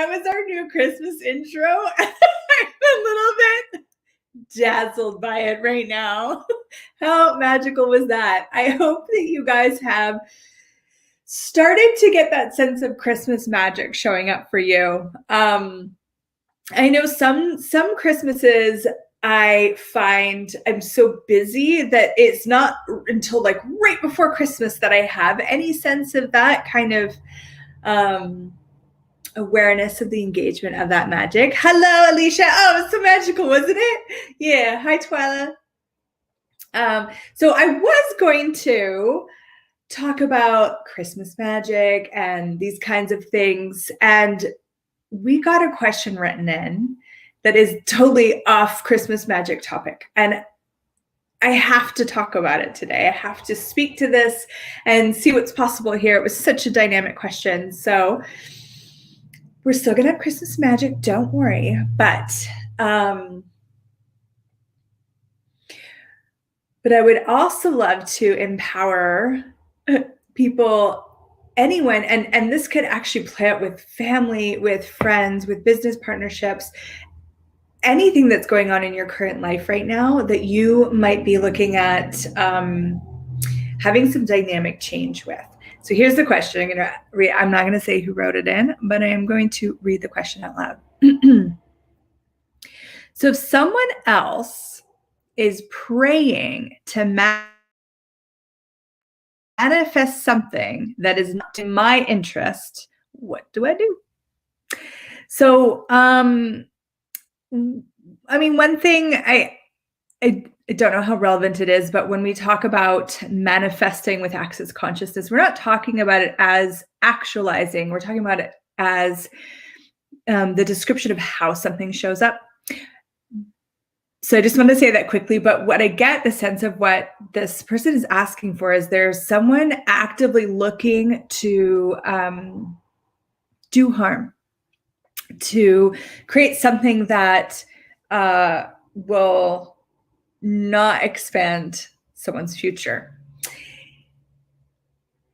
that was our new Christmas intro. I'm a little bit dazzled by it right now. How magical was that? I hope that you guys have started to get that sense of Christmas magic showing up for you. I know some Christmases I find I'm so busy that it's not until like right before Christmas that I have any sense of that kind of awareness of the engagement of that magic. Hello, Alicia. Oh, it's so magical, wasn't it? Yeah. Hi, Twyla. So I was going to talk about Christmas magic and these kinds of things. And we got a question written in that is totally off Christmas magic topic. And I have to talk about it today. I have to speak to this and see what's possible here. It was such a dynamic question. So we're still going to have Christmas magic. Don't worry. But I would also love to empower people, anyone, and this could actually play out with family, with friends, with business partnerships, anything that's going on in your current life right now that you might be looking at having some dynamic change with. So here's the question. I'm not going to say who wrote it in, but I am going to read the question out loud. So if someone else is praying to manifest something that is not in my interest, what do I do? So, one thing I don't know how relevant it is, but when we talk about manifesting with access consciousness, we're not talking about it as actualizing. We're talking about it as the description of how something shows up. So I just want to say that quickly, but what I get the sense of what this person is asking for is there's someone actively looking to do harm, to create something that will not expand someone's future.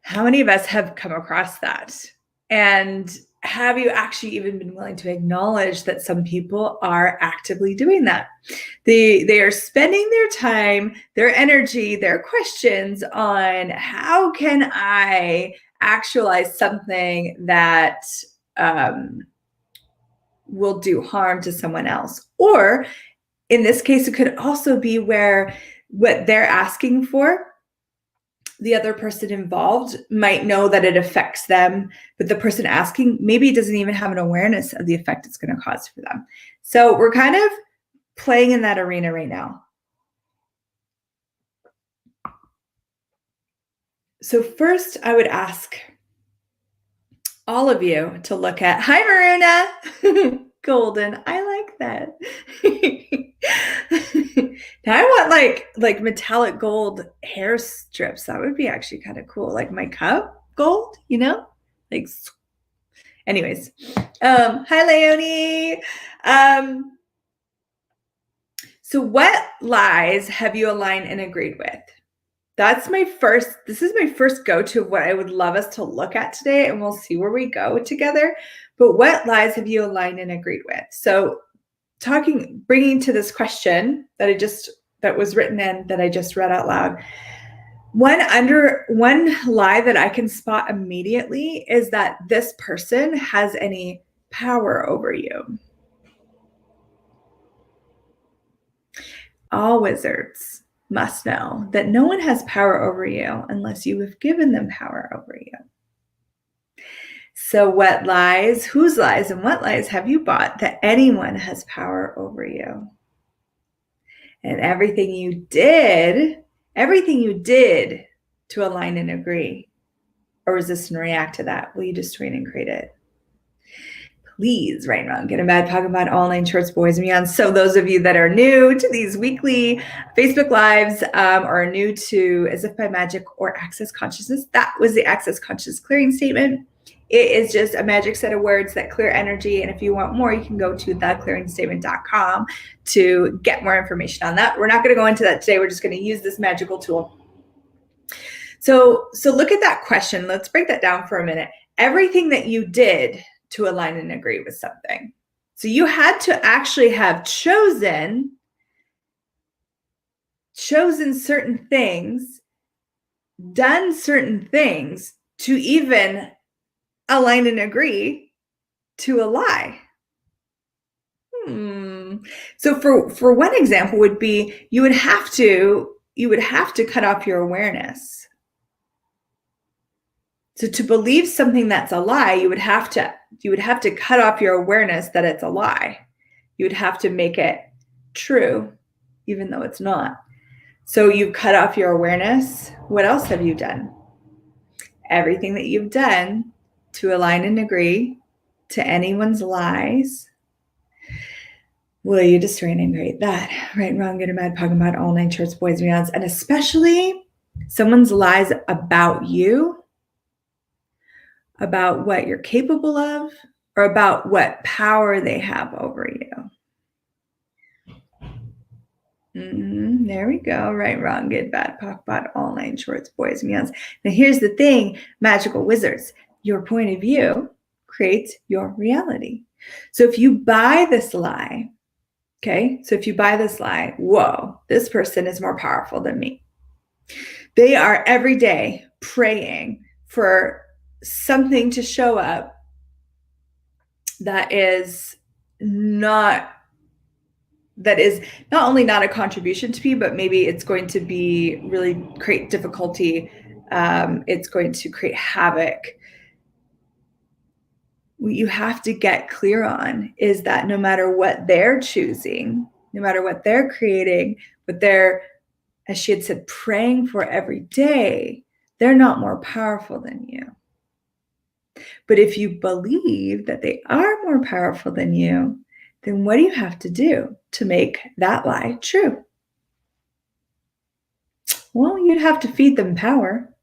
How many of us have come across that? And have you actually even been willing to acknowledge that some people are actively doing that? They are spending their time, their energy, their questions on how can I actualize something that will do harm to someone else. Or in this case, it could also be where what they're asking for, the other person involved might know that it affects them, but the person asking maybe doesn't even have an awareness of the effect it's going to cause for them. So we're kind of playing in that arena right now. So first, I would ask all of you to look at, hi, Maruna, golden. I like that. Now I want like metallic gold hair strips. That would be actually kind of cool. Like my cup gold, like, anyways. Hi, Leonie. So what lies have you aligned and agreed with? This is my first go-to of what I would love us to look at today, and we'll see where we go together. But what lies have you aligned and agreed with? So bringing to this question that was written in that I just read out loud. One lie that I can spot immediately is that this person has any power over you. All wizards must know that no one has power over you unless you have given them power over you. So whose lies and what lies have you bought that anyone has power over you? And everything you did to align and agree or resist and react to that, will you destroy and create it? Please, right now, get a mad talking about all 9 shorts, boys and beyond. So those of you that are new to these weekly Facebook Lives or are new to As If by Magic or Access Consciousness, that was the Access Conscious Clearing Statement. It is just a magic set of words that clear energy. And if you want more, you can go to theclearingstatement.com to get more information on that. We're not going to go into that today. We're just going to use this magical tool. So look at that question. Let's break that down for a minute. Everything that you did to align and agree with something. So you had to actually have chosen certain things, done certain things to even align and agree to a lie. So for one example would be you would have to cut off your awareness. So to believe something that's a lie, you would have to cut off your awareness that it's a lie. You would have to make it true, even though it's not. So you've cut off your awareness. What else have you done? Everything that you've done to align and agree to anyone's lies, will you destroy and integrate that? Right, wrong, good or mad, talking about all 9 shorts, boys and beyonds, and especially someone's lies about you, about what you're capable of, or about what power they have over you. There we go. Right, wrong, good, bad, POC, bot, all 9 shorts, boys and beyonds. Now here's the thing, magical wizards. Your point of view creates your reality. So if you buy this lie, okay, whoa, this person is more powerful than me. They are every day praying for something to show up that is not only not a contribution to me, but maybe it's going to be really create difficulty. It's going to create havoc. What you have to get clear on is that no matter what they're choosing, no matter what they're creating, what they're, as she had said, praying for every day, they're not more powerful than you. But if you believe that they are more powerful than you, then what do you have to do to make that lie true? Well, you'd have to feed them power.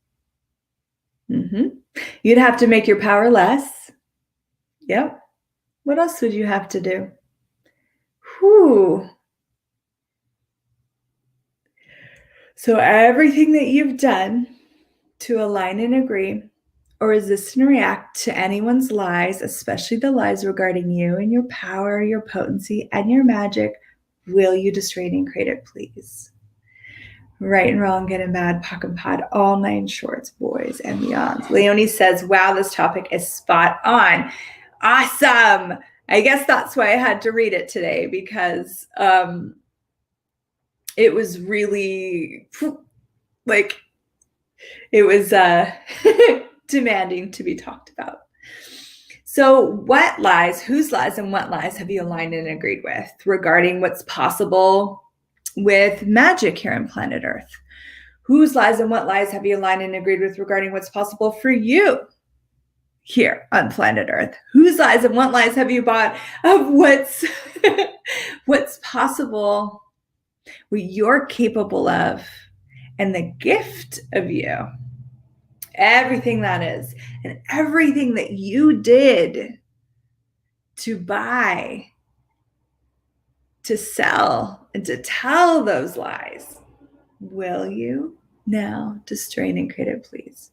You'd have to make your power less. Yep. What else would you have to do? So everything that you've done to align and agree or resist and react to anyone's lies, especially the lies regarding you and your power, your potency, and your magic, will you destroy and create it, please? Right and wrong, good and bad, POC and POD, all 9 shorts, boys and beyonds. Leonie says, wow, this topic is spot on. Awesome. I guess that's why I had to read it today, because it was really it was demanding to be talked about. So what lies, whose lies and what lies have you aligned and agreed with regarding what's possible with magic here on planet Earth? Whose lies and what lies have you aligned and agreed with regarding what's possible for you here on planet Earth? Whose lies and what lies have you bought of what's possible, what you're capable of, and the gift of you? Everything that is, and everything that you did to buy, to sell, and to tell those lies, will you now destroy and create it, please?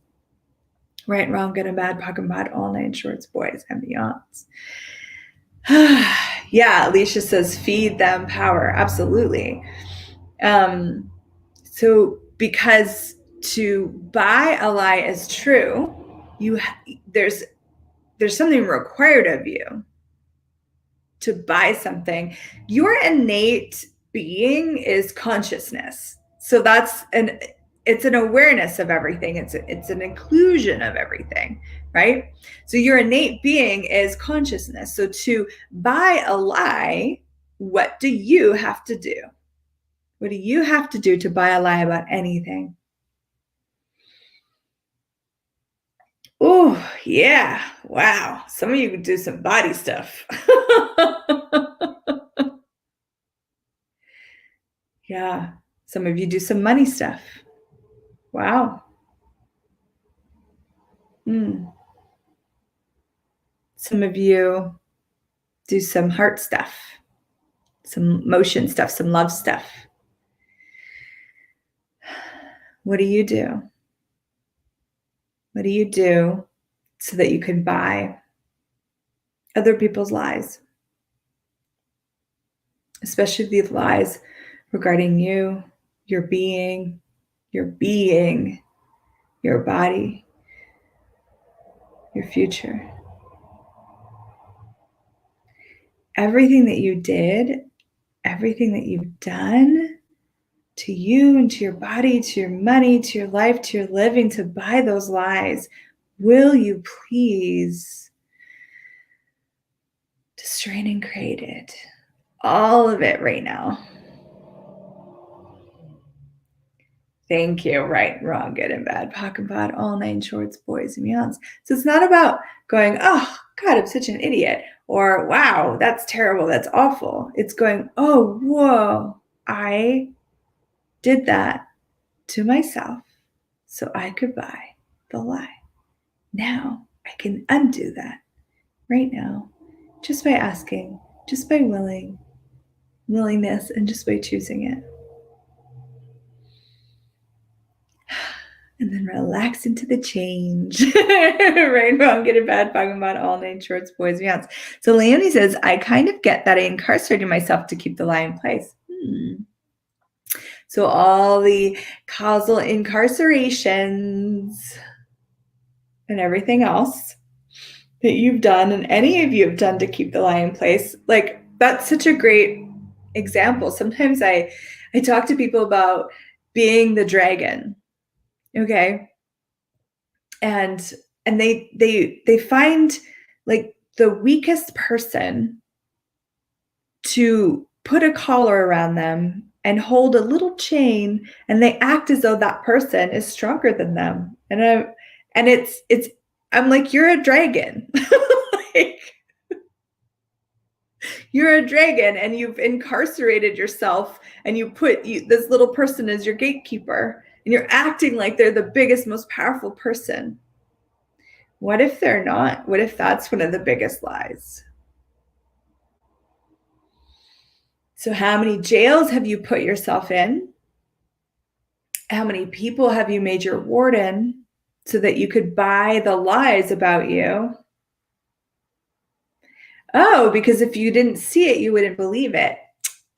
Right, wrong, good and bad, POC and POD, all 9 shorts, boys and beyonds. Yeah, Alicia says, feed them power. Absolutely. So because to buy a lie as true, there's something required of you to buy something. Your innate being is consciousness. So it's an awareness of everything. It's an inclusion of everything, right? So your innate being is consciousness. So to buy a lie, what do you have to do? What do you have to do to buy a lie about anything? Oh, yeah. Wow. Some of you do some body stuff. Yeah. Some of you do some money stuff. Wow. Some of you do some heart stuff, some emotion stuff, some love stuff. What do you do? What do you do so that you can buy other people's lies, especially the lies regarding you, your being, your body, your future. Everything that you did, everything that you've done to you and to your body, to your money, to your life, to your living, to buy those lies, will you please destroy and create it? All of it right now. Thank you. Right, wrong, good and bad, POC and POD, all 9 shorts, boys and beyonds. So it's not about going, oh, God, I'm such an idiot. Or, wow, that's terrible. That's awful. It's going, oh, whoa, I did that to myself so I could buy the lie. Now I can undo that right now just by asking, just by willingness, and just by choosing it. And then relax into the change. Right, wrong, good and bad, talking about all 9 shorts, boys and beyonds. So Leonie says, I kind of get that I incarcerated myself to keep the lie in place. So all the causal incarcerations and everything else that you've done, and any of you have done to keep the lie in place, like, that's such a great example. Sometimes I talk to people about being the dragon. Okay. And they find like the weakest person to put a collar around them and hold a little chain, and they act as though that person is stronger than them. And I'm like, you're a dragon. Like, you're a dragon, and you've incarcerated yourself, and you put this little person as your gatekeeper, and you're acting like they're the biggest, most powerful person. What if they're not? What if that's one of the biggest lies? So how many jails have you put yourself in? How many people have you made your warden so that you could buy the lies about you? Oh, because if you didn't see it, you wouldn't believe it.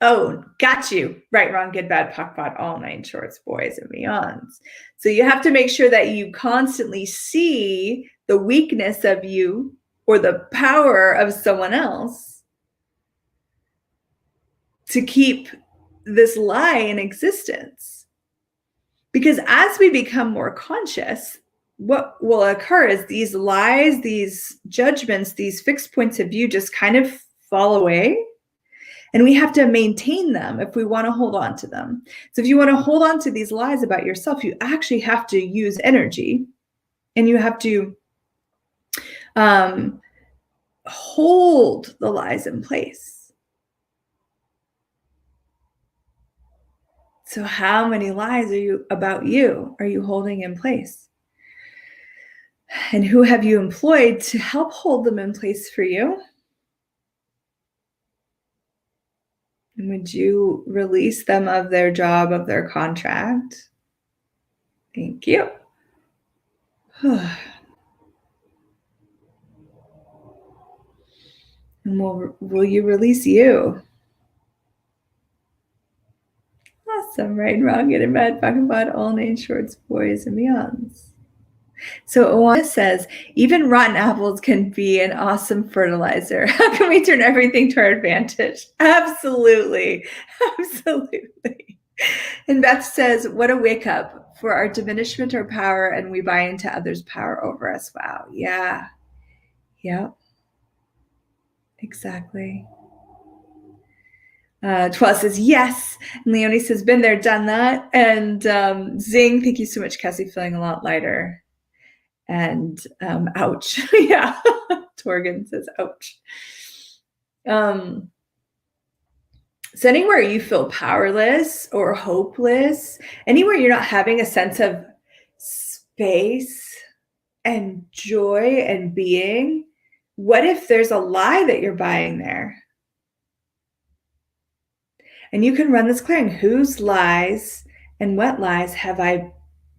Oh, got you. Right, wrong, good, bad, POC, POD, all 9 shorts, boys and beyonds. So you have to make sure that you constantly see the weakness of you or the power of someone else to keep this lie in existence. Because as we become more conscious, what will occur is these lies, these judgments, these fixed points of view just kind of fall away. And we have to maintain them if we want to hold on to them. So if you want to hold on to these lies about yourself, you actually have to use energy, and you have to hold the lies in place. So how many lies are you holding in place? And who have you employed to help hold them in place for you? And would you release them of their job, of their contract? Thank you. And will you release you? Awesome. Right and wrong, good and bad, talking about all 9 shorts, boys and beyonds. So Owana says, even rotten apples can be an awesome fertilizer. How can we turn everything to our advantage? Absolutely. Absolutely. And Beth says, what a wake up for our diminishment or power, and we buy into others' power over us. Wow. Yeah. Yep. Exactly. Twa says, yes. And Leonie says, been there, done that. And Zing, thank you so much, Cassie, feeling a lot lighter. And ouch. Yeah. Torgan says, ouch. So anywhere you feel powerless or hopeless, anywhere you're not having a sense of space and joy and being, what if there's a lie that you're buying there? And you can run this clearing. Whose lies and what lies have I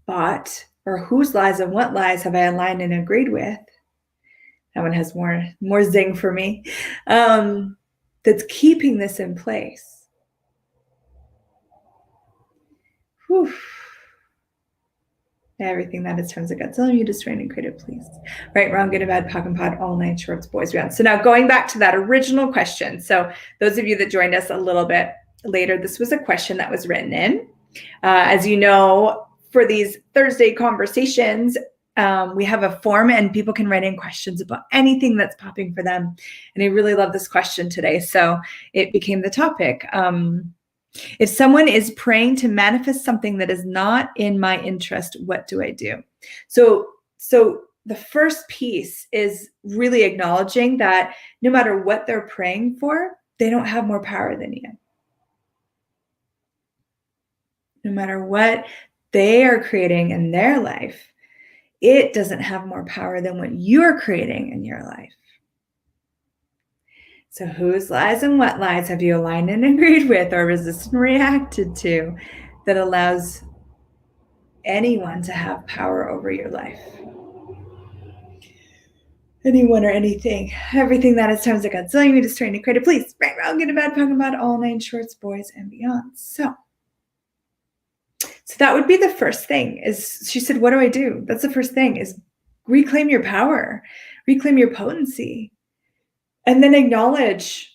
bought? Or whose lies and what lies have I aligned and agreed with That one has more zing for me. That's keeping this in place. Whew. Everything that is terms of Godzilla, you destroyed and created, please. Right, wrong, good and bad, POC and POD, all night shorts, boys around. So now going back to that original question. So those of you that joined us a little bit later, this was a question that was written in. As you know, for these Thursday conversations, we have a form and people can write in questions about anything that's popping for them. And I really love this question today. So it became the topic. If someone is praying to manifest something that is not in my interest, what do I do? So the first piece is really acknowledging that no matter what they're praying for, they don't have more power than you. No matter what they are creating in their life, it doesn't have more power than what you're creating in your life. So whose lies and what lies have you aligned and agreed with or resisted and reacted to that allows anyone to have power over your life? Anyone or anything. Everything that is times of Godzilla, you destroy and created, please. Right, wrong, good and bad, talking about all nine shorts, boys, and beyond. So that would be the first thing. Is she said, what do I do? That's the first thing, is reclaim your power, reclaim your potency. And then acknowledge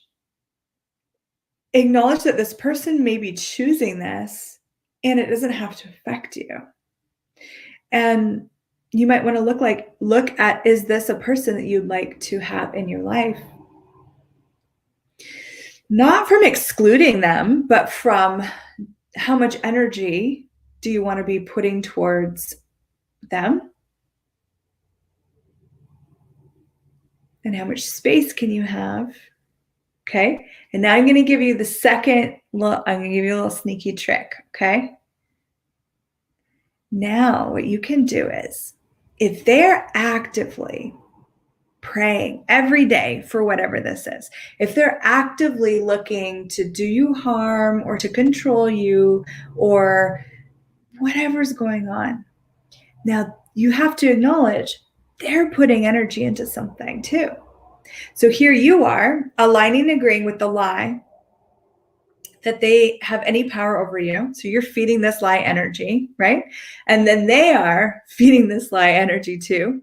that this person may be choosing this and it doesn't have to affect you. And you might want to look at, is this a person that you'd like to have in your life? Not from excluding them, but from how much energy do you want to be putting towards them? And how much space can you have? Okay. And now I'm going to give you the second, I'm going to give you a little sneaky trick. Okay. Now what you can do is, if they're actively praying every day for whatever this is, if they're actively looking to do you harm or to control you or whatever's going on, now you have to acknowledge they're putting energy into something too. So here you are aligning, agreeing with the lie that they have any power over you. So you're feeding this lie energy, right? And then they are feeding this lie energy too,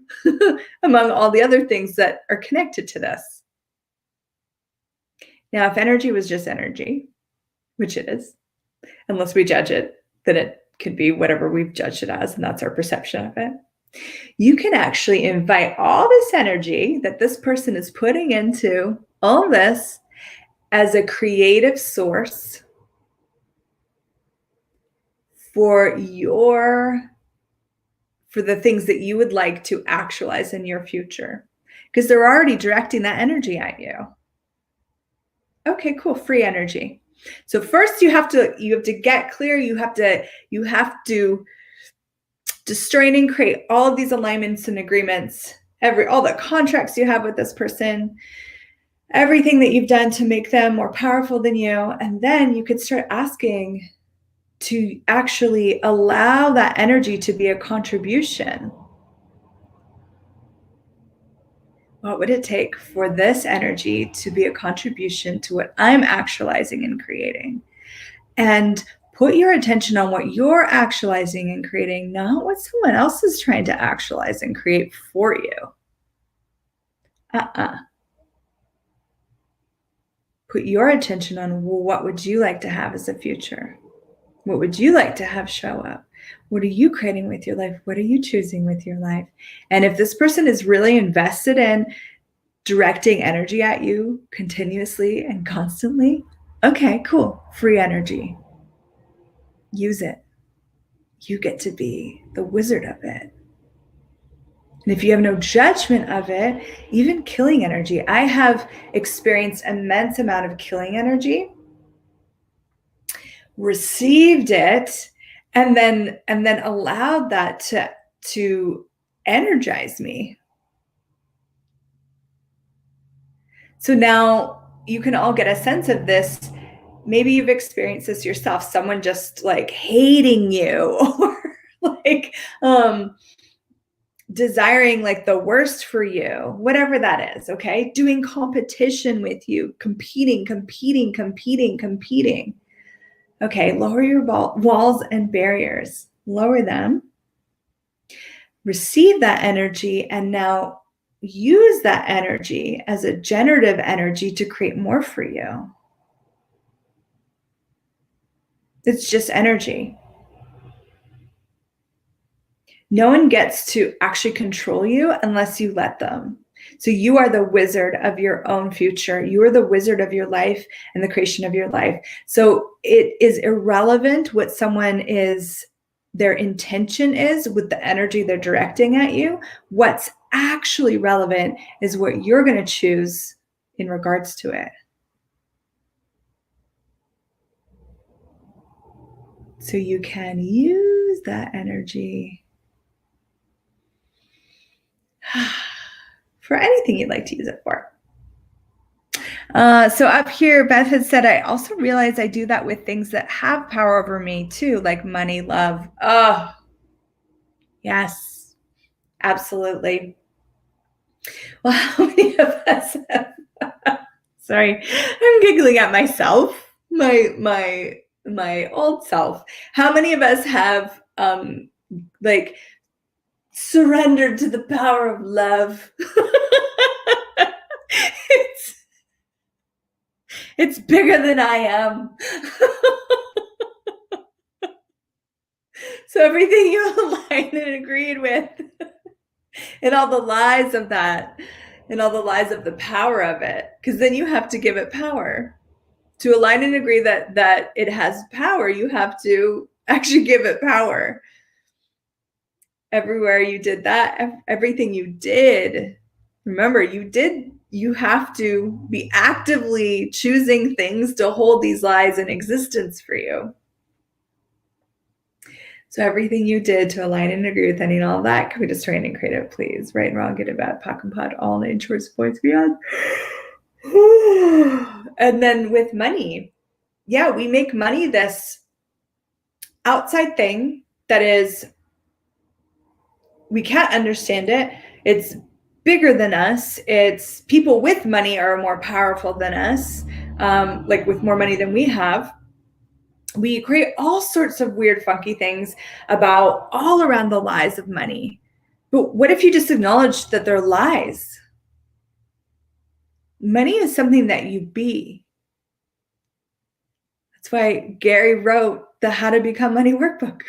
among all the other things that are connected to this. Now, if energy was just energy, which it is, unless we judge it, then it could be whatever we've judged it as, and that's our perception of it. You can actually invite all this energy that this person is putting into all this as a creative source for the things that you would like to actualize in your future, because they're already directing that energy at you. Okay, cool. Free energy. So first you have to get clear. You have to destroy and create all of these alignments and agreements, all the contracts you have with this person, everything that you've done to make them more powerful than you. And then you could start asking to actually allow that energy to be a contribution. What would it take for this energy to be a contribution to what I'm actualizing and creating? And put your attention on what you're actualizing and creating, not what someone else is trying to actualize and create for you. Put your attention on, well, what would you like to have as a future? What would you like to have show up? What are you creating with your life? What are you choosing with your life? And if this person is really invested in directing energy at you continuously and constantly, okay, cool. Free energy. Use it. You get to be the wizard of it. And if you have no judgment of it, even killing energy, I have experienced immense amount of killing energy, received it, and then allowed that to energize me. So now you can all get a sense of this. Maybe you've experienced this yourself, someone just like hating you or like desiring like the worst for you, whatever that is, okay? Doing competition with you, competing. Okay, lower your walls and barriers. Lower them. Receive that energy and now use that energy as a generative energy to create more for you. It's just energy. No one gets to actually control you unless you let them. So you are the wizard of your own future. You are the wizard of your life and the creation of your life. So it is irrelevant what someone is, their intention is with the energy they're directing at you. What's actually relevant is what you're going to choose in regards to it. So you can use that energy for anything you'd like to use it for. So up here, Beth had said, I also realize I do that with things that have power over me too, like money, love. Oh, yes, absolutely. Well, how many of us have, sorry, I'm giggling at myself, my old self. How many of us have like surrendered to the power of love? It's bigger than I am. So everything you aligned and agreed with, and all the lies of that, and all the lies of the power of it, because then you have to give it power. To align and agree that it has power, you have to actually give it power. Everywhere you did that, everything you did, remember, you have to be actively choosing things to hold these lies in existence for you. So everything you did to align and agree with any and all that, can we destroy and create it, please? Right and wrong, good and bad, POC and POD, all nature's points beyond. And then with money, yeah, we make money this outside thing that is, we can't understand it. It's bigger than us. It's people with money are more powerful than us, like with more money than we have. We create all sorts of weird, funky things about all around the lies of money. But what if you just acknowledge that they're lies? Money is something that you be. That's why Gary wrote the How to Become Money workbook.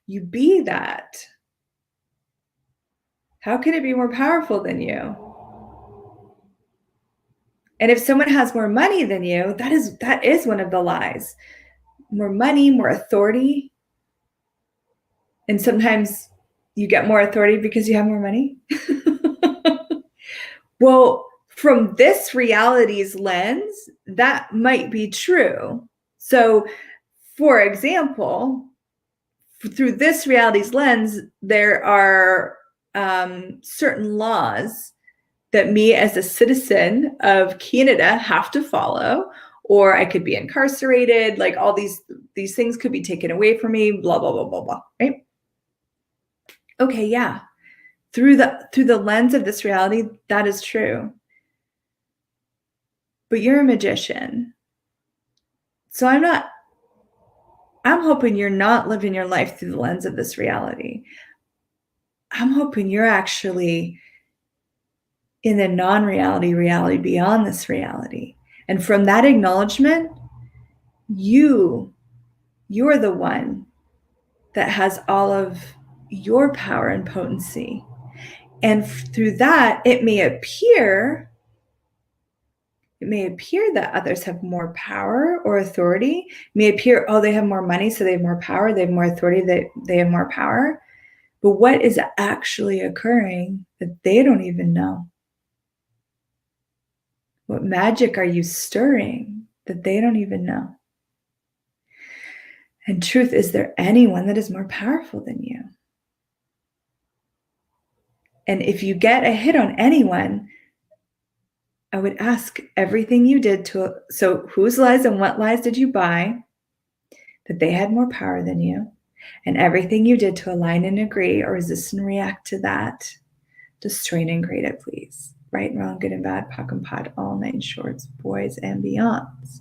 You be that. How can it be more powerful than you? And if someone has more money than you, that is one of the lies. More money, more authority. And sometimes you get more authority because you have more money. Well, from this reality's lens, that might be true. So, for example, through this reality's lens, there are certain laws that me as a citizen of Canada have to follow, or I could be incarcerated, like all these things could be taken away from me, blah, blah, blah, blah, blah, right? Okay, yeah. Through the lens of this reality, that is true. But you're a magician. So I'm hoping you're not living your life through the lens of this reality. I'm hoping you're actually in the non-reality reality beyond this reality. And from that acknowledgement, you're the one that has all of your power and potency. And through that, it may appear that others have more power or authority. It may appear, oh, they have more money, so they have more power, they have more authority, they have more power. But what is actually occurring that they don't even know? What magic are you stirring that they don't even know? And truth, is there anyone that is more powerful than you? And if you get a hit on anyone, I would ask everything you did so whose lies and what lies did you buy that they had more power than you? And everything you did to align and agree or resist and react to that, destroy and grade it, please. Right and wrong, good and bad, POC and POD, all 9 shorts, boys and beyonds.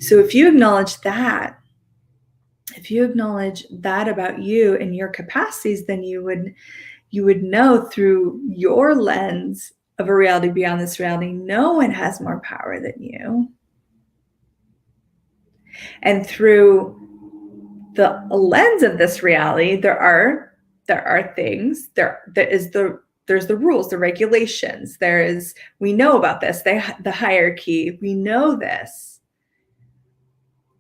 So if you acknowledge that, about you and your capacities, then you would know through your lens of a reality beyond this reality, no one has more power than you. And through the lens of this reality, there are things, there's the rules, the regulations, we know about this, the hierarchy, we know this.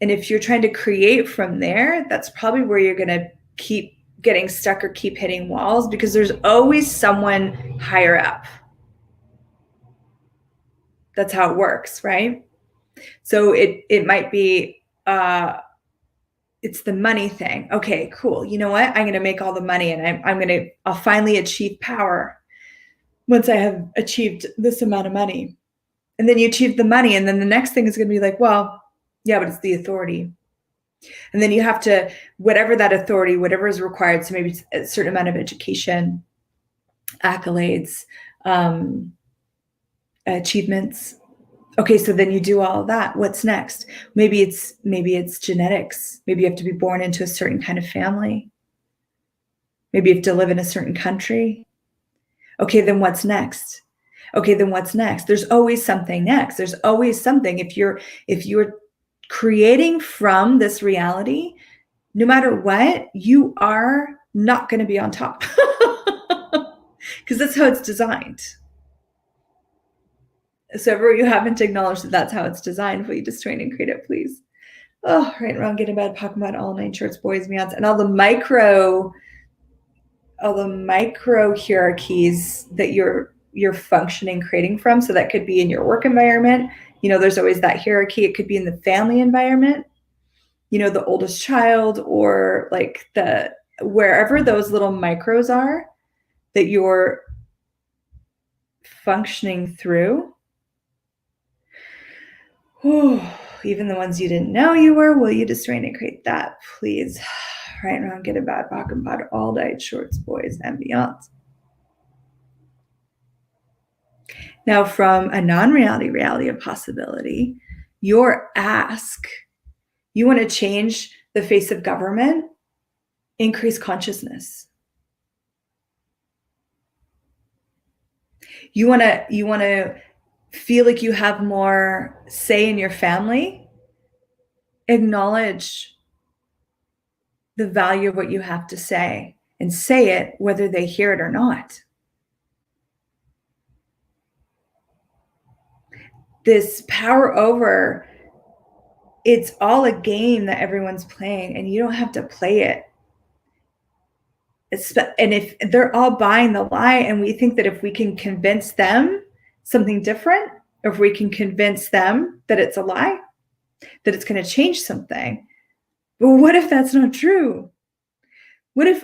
And if you're trying to create from there, that's probably where you're going to keep getting stuck or keep hitting walls, because there's always someone higher up. That's how it works, right? So it might be it's the money thing. Okay, cool. You know what? I'm going to make all the money, and I'll finally achieve power once I have achieved this amount of money. And then you achieve the money, and then the next thing is going to be like, well, yeah, but it's the authority. And then you have to, whatever that authority, whatever is required, so maybe a certain amount of education, accolades, achievements. Okay, so then you do all of that. What's next? Maybe it's genetics. Maybe you have to be born into a certain kind of family. Maybe you have to live in a certain country. Okay, then what's next? Okay, then what's next? There's always something next. There's always something. If you're creating from this reality, no matter what, you are not going to be on top, because that's how it's designed. So ever you haven't acknowledged that that's how it's designed, will you just train and create it, please? Oh, right, wrong, good and bad, talking about all 9 shorts, boys, beyonds, and all the micro hierarchies that you're functioning, creating from. So that could be in your work environment. There's always that hierarchy. It could be in the family environment, the oldest child, or like wherever those little micros are that you're functioning through. Whew, even the ones you didn't know you were, will you just train and create that, please? Right, wrong, good and bad, POC and POD, all 9 shorts, boys and beyonds. Now, from a non-reality reality of possibility, your ask, you want to change the face of government, increase consciousness. You want to feel like you have more say in your family, acknowledge the value of what you have to say, and say it whether they hear it or not. This power over, it's all a game that everyone's playing, and you don't have to play it. And if they're all buying the lie, and we think that if we can convince them something different, or if we can convince them that it's a lie, that it's going to change something. But what if that's not true? What if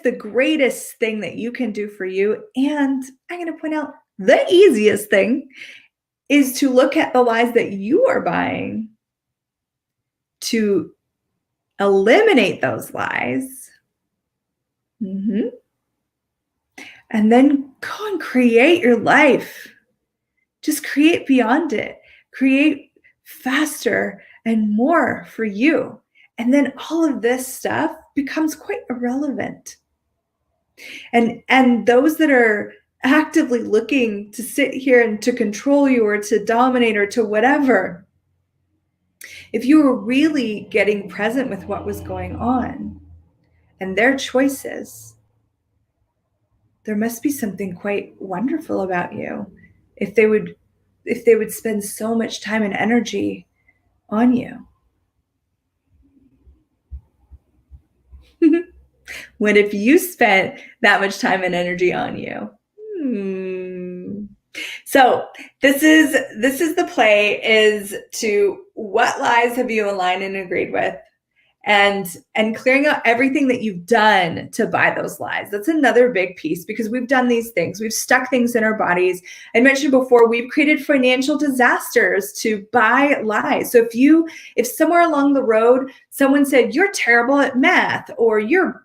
the greatest thing that you can do for you, and I'm going to point out the easiest thing, is to look at the lies that you are buying, to eliminate those lies, and then go and create your life. Just create beyond it. Create faster and more for you. And then all of this stuff becomes quite irrelevant. And those that are actively looking to sit here and to control you, or to dominate, or to whatever, if you were really getting present with what was going on and their choices, there must be something quite wonderful about you if they would spend so much time and energy on you. What if you spent that much time and energy on you? So this is the play, is to what lies have you aligned and agreed with, and clearing out everything that you've done to buy those lies. That's another big piece, because we've done these things. We've stuck things in our bodies. I mentioned before, we've created financial disasters to buy lies. So if somewhere along the road someone said you're terrible at math, or you're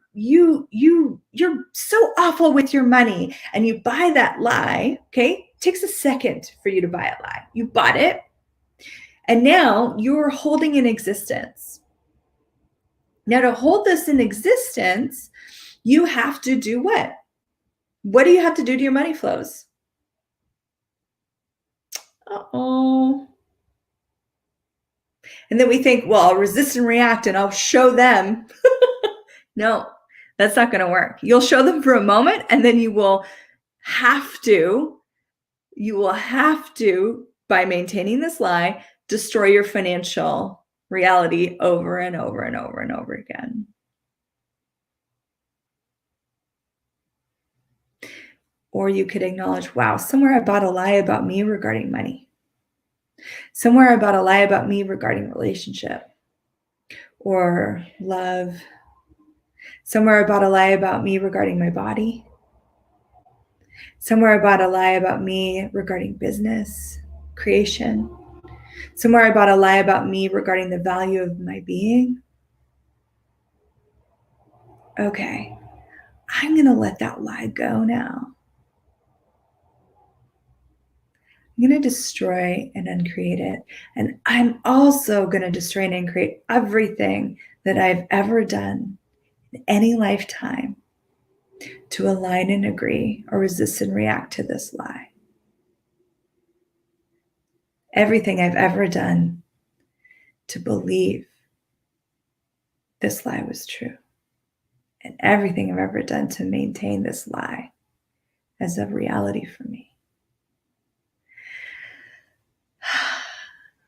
so awful with your money, and you buy that lie, okay? It takes a second for you to buy a lie. You bought it, and now you're holding in existence. Now, to hold this in existence, you have to do what? What do you have to do to your money flows? Uh-oh. And then we think, well, I'll resist and react and I'll show them. No, that's not going to work. You'll show them for a moment, and then you will have to, by maintaining this lie, destroy your financial reality over and over and over and over again. Or you could acknowledge, wow, somewhere I bought a lie about me regarding money. Somewhere I bought a lie about me regarding relationship or love. Somewhere I bought a lie about me regarding my body. Somewhere I bought a lie about me regarding business, creation. Somewhere I bought a lie about me regarding the value of my being. Okay, I'm going to let that lie go now. I'm going to destroy and uncreate it. And I'm also going to destroy and uncreate everything that I've ever done in any lifetime to align and agree or resist and react to this lie. Everything I've ever done to believe this lie was true. And everything I've ever done to maintain this lie as a reality for me.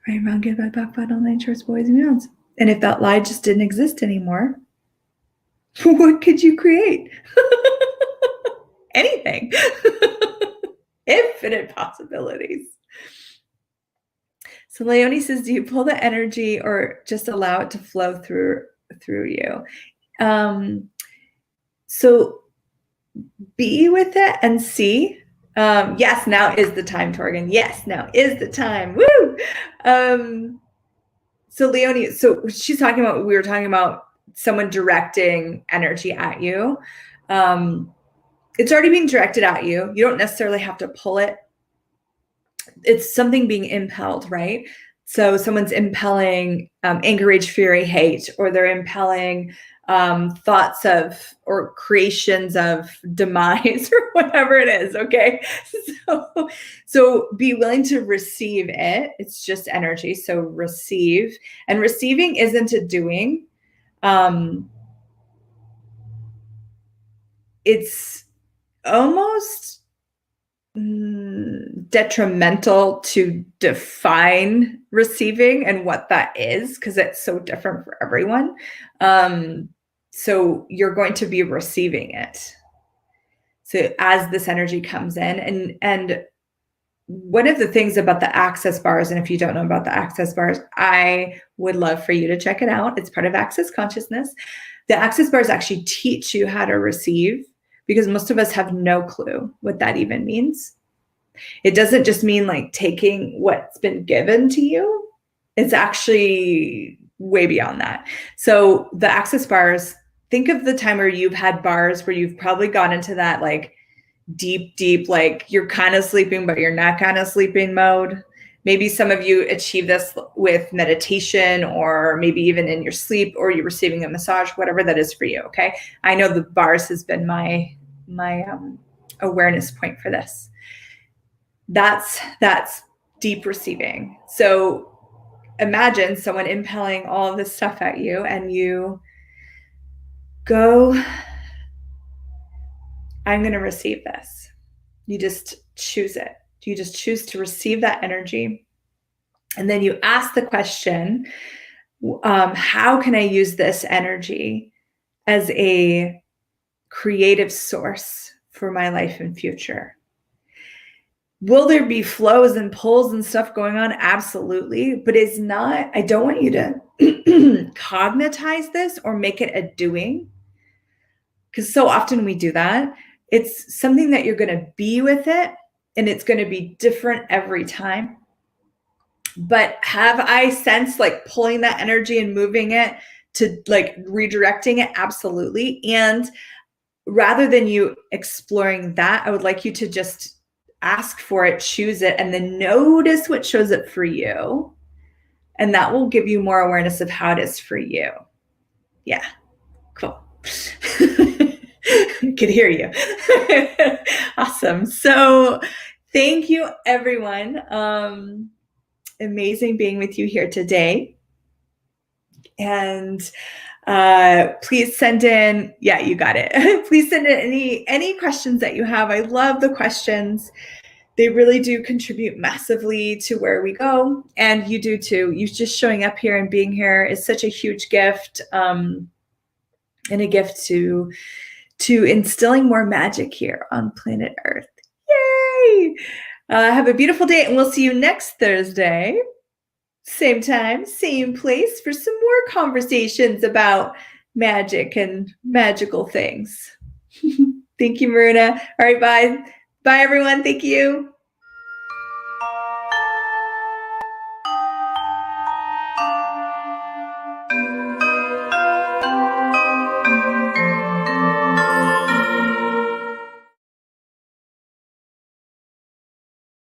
Right around, get back, all nine shorts, boys and beyonds. And if that lie just didn't exist anymore, what could you create? Anything. Infinite possibilities. So Leonie says, do you pull the energy or just allow it to flow through you? So be with it and see. Yes, now is the time, Torgan. Yes, now is the time. Woo! So Leonie, so she's talking about, we were talking about someone directing energy at you. It's already being directed at you. You don't necessarily have to pull it. It's something being impelled, right? So someone's impelling anger, rage, fury, hate, or they're impelling thoughts of or creations of demise or whatever it is, okay? So be willing to receive it. It's just energy, so receive. And receiving isn't a doing. It's almost detrimental to define receiving and what that is, because it's so different for everyone. So you're going to be receiving it. So as this energy comes in, and one of the things about the access bars, and if you don't know about the access bars, I would love for you to check it out. It's part of Access Consciousness. The access bars actually teach you how to receive, because most of us have no clue what that even means. It doesn't just mean like taking what's been given to you. It's actually way beyond that. So the access bars, think of the time where you've had bars where you've probably gone into that like deep, like you're kind of sleeping, but you're not kind of sleeping mode. Maybe some of you achieve this with meditation, or maybe even in your sleep, or you're receiving a massage, whatever that is for you. Okay. I know the bars has been my awareness point for this. That's deep receiving. So imagine someone impelling all of this stuff at you, and you go, I'm going to receive this. You just choose it. You just choose to receive that energy. And then you ask the question, how can I use this energy as a creative source for my life and future? Will there be flows and pulls and stuff going on? Absolutely. But it's not, I don't want you to cognitize this or make it a doing, because so often we do that. It's something that you're going to be with it, and it's going to be different every time. But have I sensed like pulling that energy and moving it to like redirecting it? Absolutely. And rather than you exploring that, I would like you to just ask for it, choose it, and then notice what shows up for you. And that will give you more awareness of how it is for you. Yeah, cool. I could hear you. Awesome. So thank you, everyone. Amazing being with you here today. And please send in, yeah, you got it. Please send in any questions that you have. I love the questions. They really do contribute massively to where we go. And you do too. You just showing up here and being here is such a huge gift, and a gift to instilling more magic here on planet Earth. Yay! Have a beautiful day, and we'll see you next Thursday. Same time, same place for some more conversations about magic and magical things. Thank you, Maruna. All right, bye. Bye, everyone. Thank you.